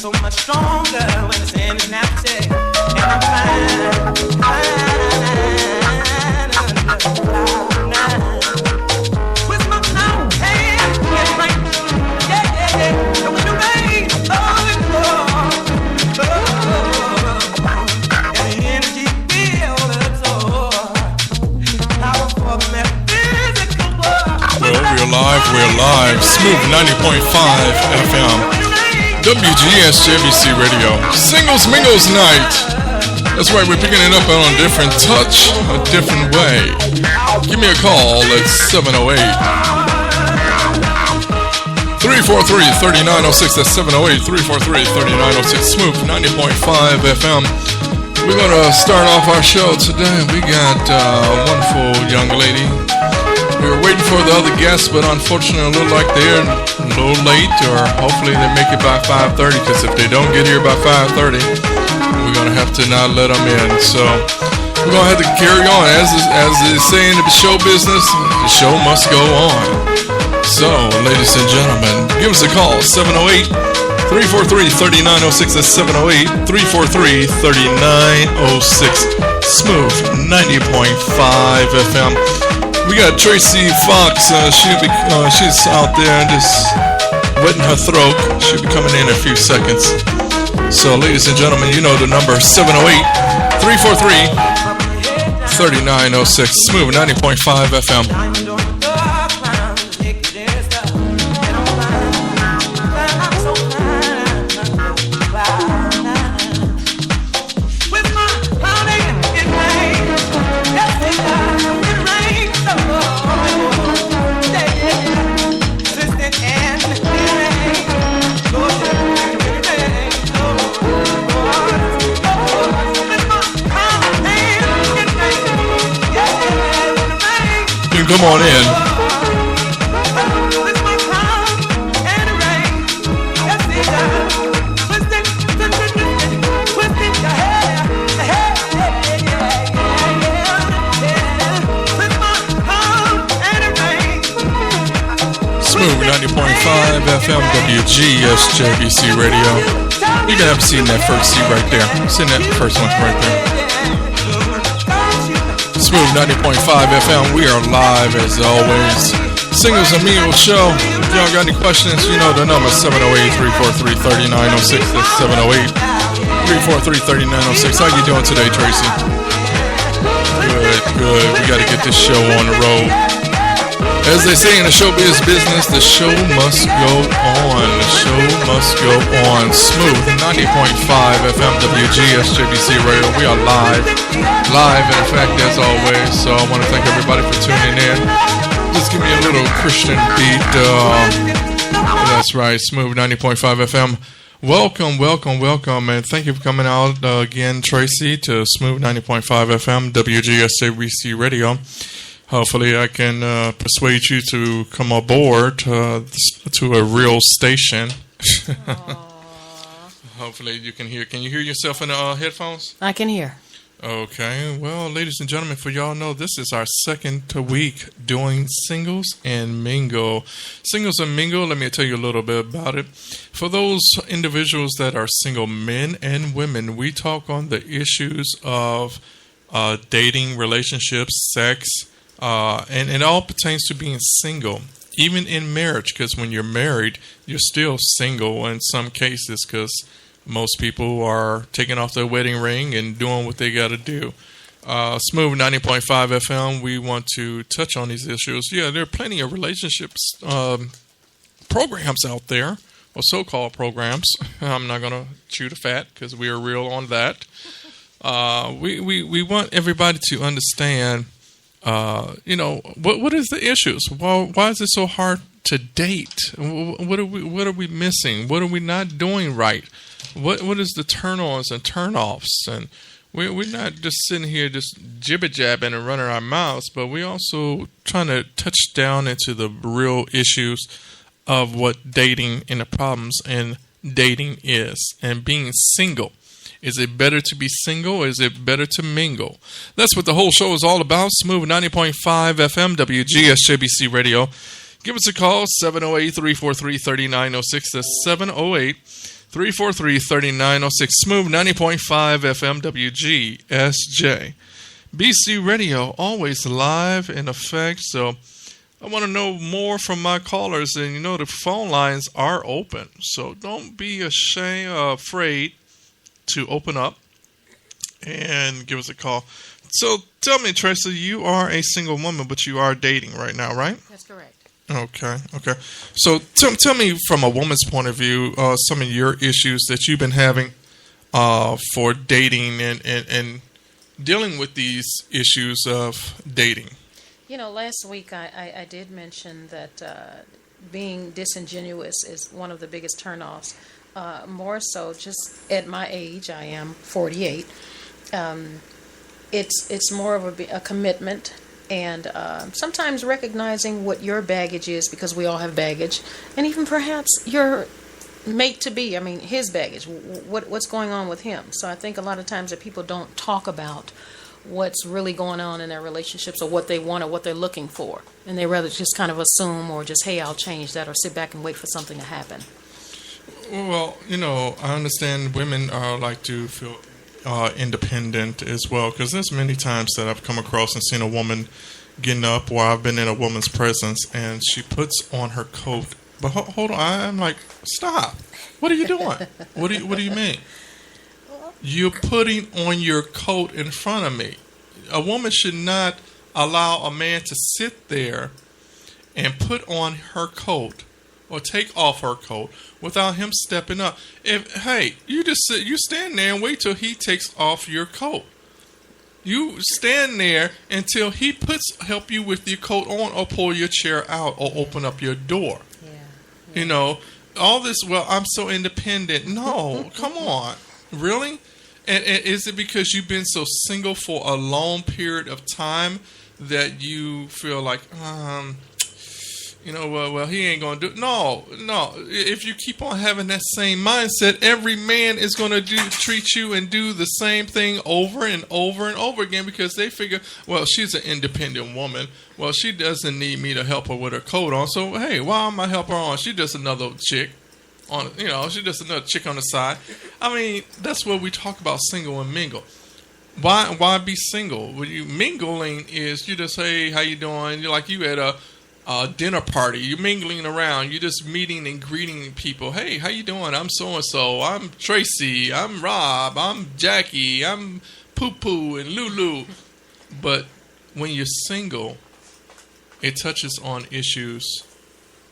so much stronger when the sin is nasty. And I'm with my hand in my yeah. Don't you make and the energy feel powerful metaphysical world. Well, we're live. Smooth 90.5 FM. WGSJBC Radio. Singles Mingles Night. That's right, we're picking it up on a different touch, a different way. Give me a call at 708 343-3906. That's 708-343-3906. Smooth 90.5 FM. We're going to start off our show today. We got a wonderful young lady. We were waiting for the other guests, but unfortunately it looked like they're a little late, or hopefully they make it by 5:30, because if they don't get here by 5:30, we're going to have to not let them in. So we're going to have to carry on. As they say in the show business, the show must go on. So, ladies and gentlemen, give us a call, 708-343-3906. That's 708-343-3906. Smooth 90.5 FM. We got Tracy Fox. She's out there just wetting her throat. She'll be coming in a few seconds. So, ladies and gentlemen, you know the number, 708-343-3906. Smooth 90.5 FM. Come on in. Smooth 90.5 FM WGSJBC Radio. You can have seen that first seat right there. Seen that first one right there. Smooth 90.5 FM. We are live as always. Singles and Mingles Show. If y'all got any questions, you know the number, 708-343-3906. That's 708-343-3906. How you doing today, Tracy? Good. We got to get this show on the road. As they say in the showbiz business, the show must go on. The show must go on. Smooth 90.5 FM WGSJBC Radio. We are live, in fact, as always. So I want to thank everybody for tuning in. Just give me a little Christian beat. That's right, Smooth 90.5 FM. Welcome, and thank you for coming out again, Tracy, to Smooth 90.5 FM WGSJBC Radio. Hopefully I can persuade you to come aboard to a real station. Hopefully you can hear. Can you hear yourself in the headphones? I can hear. Okay. Well, ladies and gentlemen, for y'all know, this is our second week doing Singles and Mingle. Singles and Mingle, let me tell you a little bit about it. For those individuals that are single, men and women, we talk on the issues of dating, relationships, sex, and it all pertains to being single, even in marriage, because when you're married, you're still single in some cases, because most people are taking off their wedding ring and doing what they got to do. Smooth 90.5 FM, we want to touch on these issues. Yeah, there are plenty of relationships programs out there, or so-called programs. I'm not going to chew the fat, because we are real on that. We want everybody to understand, what is the issues? Why is it so hard to date? What are we missing? What are we not doing right? What is the turn-ons and turn-offs? And we're not just sitting here just jibber-jabbing and running our mouths, but we also trying to touch down into the real issues of what dating and the problems in dating is, and being single. Is it better to be single, or is it better to mingle? That's what the whole show is all about. Smooth 90.5 FM, WGSJBC Radio. Give us a call, 708-343-3906. That's 343-3906. Smooth 90.5 FM WGSJ. BC Radio, always live in effect. So I want to know more from my callers. And you know, the phone lines are open. So don't be afraid to open up and give us a call. So tell me, Tracy, you are a single woman, but you are dating right now, right? That's correct. Okay. So tell me from a woman's point of view, some of your issues that you've been having for dating and dealing with these issues of dating. You know, last week I did mention that being disingenuous is one of the biggest turnoffs. More so just at my age, I am 48. It's more of a commitment. And sometimes recognizing what your baggage is, because we all have baggage, and even perhaps your mate-to-be, his baggage, what's going on with him. So I think a lot of times that people don't talk about what's really going on in their relationships or what they want or what they're looking for. And they rather just kind of assume or just, hey, I'll change that, or sit back and wait for something to happen. Well, you know, I understand women like to feel independent as well, because there's many times that I've come across and seen a woman getting up, or I've been in a woman's presence and she puts on her coat. But hold on, I'm like, stop! What are you doing? What do you mean? You're putting on your coat in front of me. A woman should not allow a man to sit there and put on her coat or take off her coat without him stepping up. Hey, you stand there and wait till he takes off your coat. You stand there until he help you with your coat on, or pull your chair out, or open up your door. Yeah. You know, all this, well, I'm so independent. No, come on. Really? And is it because you've been so single for a long period of time that you feel like, well, he ain't going to do it? No. If you keep on having that same mindset, every man is going to treat you and do the same thing over and over and over again, because they figure, well, she's an independent woman. Well, she doesn't need me to help her with her coat on. So, hey, why am I help her on? She's just another chick. She's just another chick on the side. That's what we talk about, single and mingle. Why be single? When you mingling is you just, hey, how you doing? You're like you at a dinner party. You're mingling around. You're just meeting and greeting people. Hey, how you doing? I'm so-and-so. I'm Tracy. I'm Rob. I'm Jackie. I'm Poo-Poo and Lulu. But when you're single, it touches on issues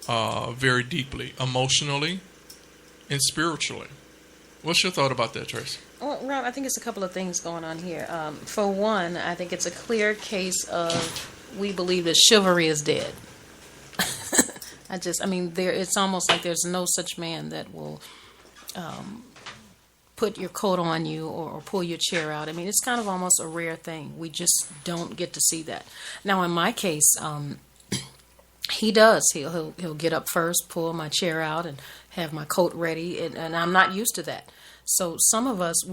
very deeply, emotionally and spiritually. What's your thought about that, Tracy? Well, Rob, I think it's a couple of things going on here. For one, I think it's a clear case of we believe that chivalry is dead. It's almost like there's no such man that will put your coat on you or pull your chair out. It's kind of almost a rare thing. We just don't get to see that. Now, in my case, he does. He'll get up first, pull my chair out, and have my coat ready, and I'm not used to that. So some of us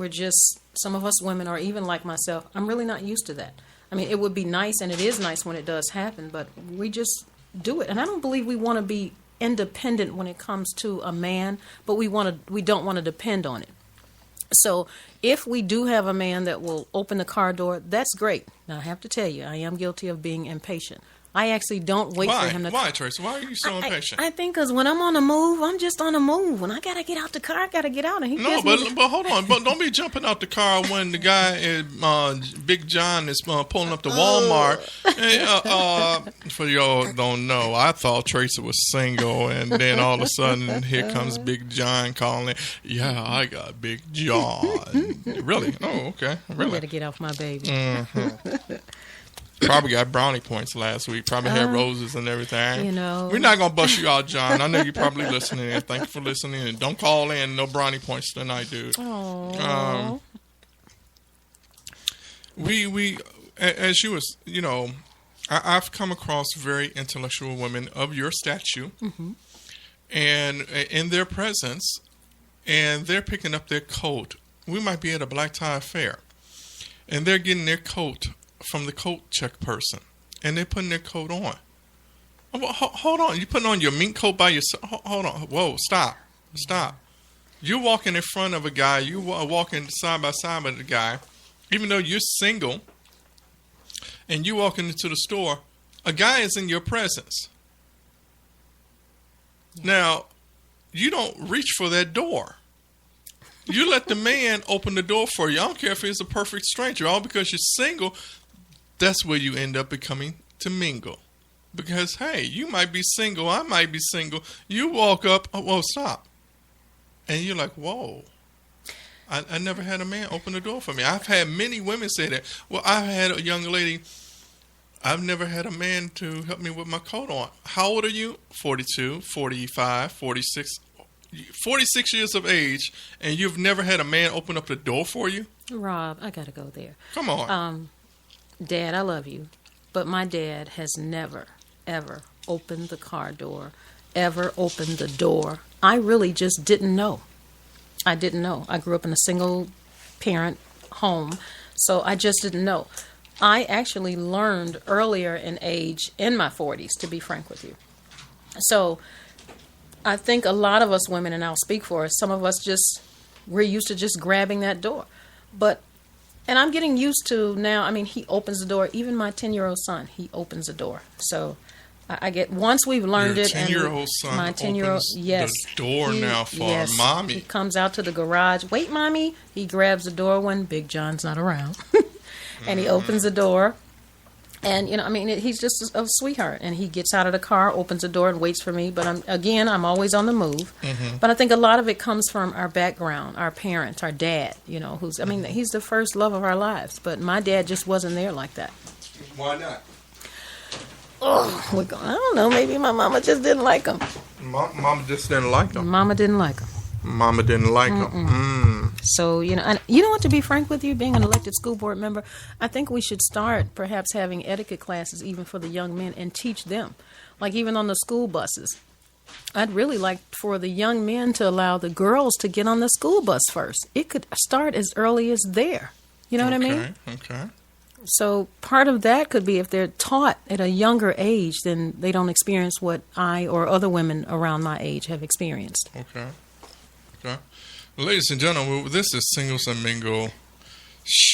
women, or even like myself, I'm really not used to that. It would be nice, and it is nice when it does happen, but we just do it. And I don't believe we want to be independent when it comes to a man, but we don't want to depend on it. So if we do have a man that will open the car door, that's great. Now, I have to tell you, I am guilty of being impatient. I actually don't wait for him to... Why, Tracy? Why are you so impatient? I think because when I'm on the move, I'm just on the move. When I got to get out the car, I got to get out. And but hold on. But don't be jumping out the car when the guy, Big John, is pulling up to Walmart. For y'all don't know, I thought Tracy was single, and then all of a sudden, here comes Big John calling. Yeah, I got Big John. Really? Oh, okay. Really? I got to get off my baby. Mm-hmm. Probably got brownie points last week. Probably had roses and everything. We're not going to bust you out, John. I know you're probably listening. And thank you for listening. And don't call in. No brownie points tonight, dude. Aww. We as you was, I've come across very intellectual women of your stature. Mm-hmm. And in their presence, and they're picking up their coat. We might be at a black tie affair. And they're getting their coat from the coat check person, and they're putting their coat on. Hold on, you putting on your mink coat by yourself? Hold on, whoa, stop. You're walking in front of a guy. You walking side by side with a guy, even though you're single, and you walking into the store. A guy is in your presence. Now, you don't reach for that door. You let the man open the door for you. I don't care if he's a perfect stranger. All because you're single, that's where you end up becoming to mingle. Because, hey, you might be single. I might be single. You walk up. Oh, well, stop. And you're like, whoa. I never had a man open the door for me. I've had many women say that. Well, I've had a young lady. I've never had a man to help me with my coat on. How old are you? 42, 45, 46. 46 years of age, and you've never had a man open up the door for you? Rob, I got to go there. Come on. Dad, I love you, but my dad has never, ever opened the car door, ever opened the door. I really just didn't know. I didn't know. I grew up in a single parent home, so I just didn't know. I actually learned earlier in age, in my 40s, to be frank with you. So I think a lot of us women, and I'll speak for us, some of us we're used to just grabbing that door. And I'm getting used to now, I mean, he opens the door. Even my 10-year-old son, he opens the door. So I get, once we've learned Your it. 10-year-old son my 10-year-old, opens yes, the door now for mommy. He comes out to the garage. Wait, mommy. He grabs the door when Big John's not around. And he opens the door. And, I mean, he's just a sweetheart. And he gets out of the car, opens the door, and waits for me. But, I'm always on the move. Mm-hmm. But I think a lot of it comes from our background, our parents, our dad, he's the first love of our lives. But my dad just wasn't there like that. Why not? Oh, I don't know. Maybe my mama just didn't like him. Mama just didn't like him. Mama didn't like him. Mama didn't like him. So, and you know what, to be frank with you, being an elected school board member, I think we should start perhaps having etiquette classes even for the young men and teach them. Like even on the school buses. I'd really like for the young men to allow the girls to get on the school bus first. It could start as early as there. You know what I mean? Okay. So part of that could be if they're taught at a younger age, then they don't experience what I or other women around my age have experienced. Okay. Ladies and gentlemen, this is Singles and Mingle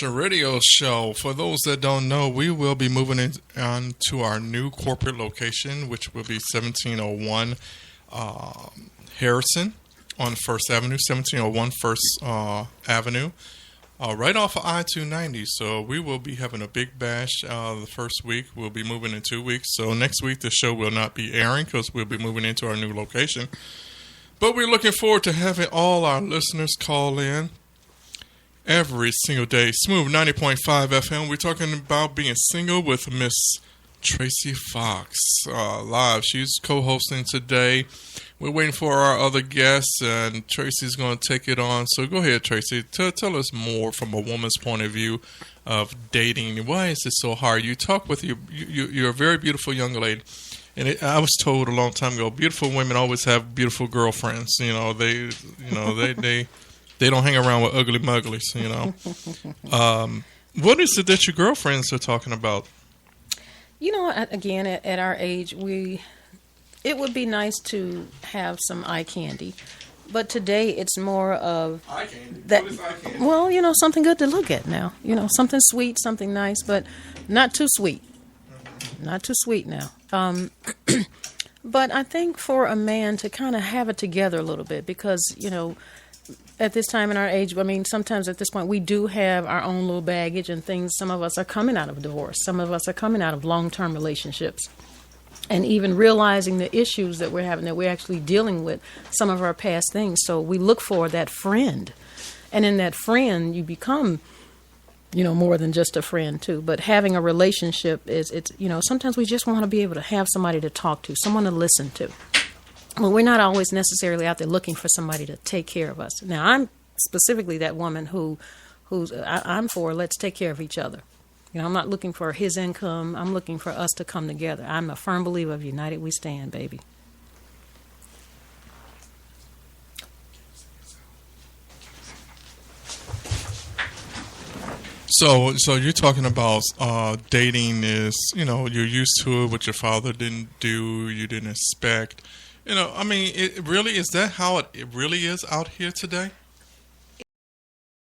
radio show. For those that don't know, we will be moving on to our new corporate location, which will be 1701 Harrison on First Avenue, 1701 First Avenue. Right off of I-290. So we will be having a big bash the first week. We'll be moving in 2 weeks. So next week the show will not be airing because we'll be moving into our new location. But we're looking forward to having all our listeners call in every single day. Smooth 90.5 FM. We're talking about being single with Miss Tracy Fox live. She's co-hosting today. We're waiting for our other guests, and Tracy's going to take it on. So go ahead, Tracy. Tell us more from a woman's point of view of dating. Why is it so hard? You talk with you're a very beautiful young lady. And I was told a long time ago, beautiful women always have beautiful girlfriends. They don't hang around with ugly mugglies. What is it that your girlfriends are talking about? Again, at our age, it would be nice to have some eye candy, but today it's more of eye candy. That. What is eye candy? Well, something good to look at now. Something sweet, something nice, but not too sweet. Not too sweet now. But I think for a man to kind of have it together a little bit because, at this time in our age, sometimes at this point we do have our own little baggage and things. Some of us are coming out of divorce. Some of us are coming out of long-term relationships. And even realizing the issues that we're having, that we're actually dealing with some of our past things. So we look for that friend. And in that friend, you become more than just a friend too. But having a relationship sometimes we just want to be able to have somebody to talk to, someone to listen to. Well, we're not always necessarily out there looking for somebody to take care of us. Now, I'm specifically that woman I'm for let's take care of each other. I'm not looking for his income. I'm looking for us to come together. I'm a firm believer of united we stand, baby. So you're talking about dating is, you're used to it, what your father didn't do, you didn't expect. I mean, it really is that how it really is out here today.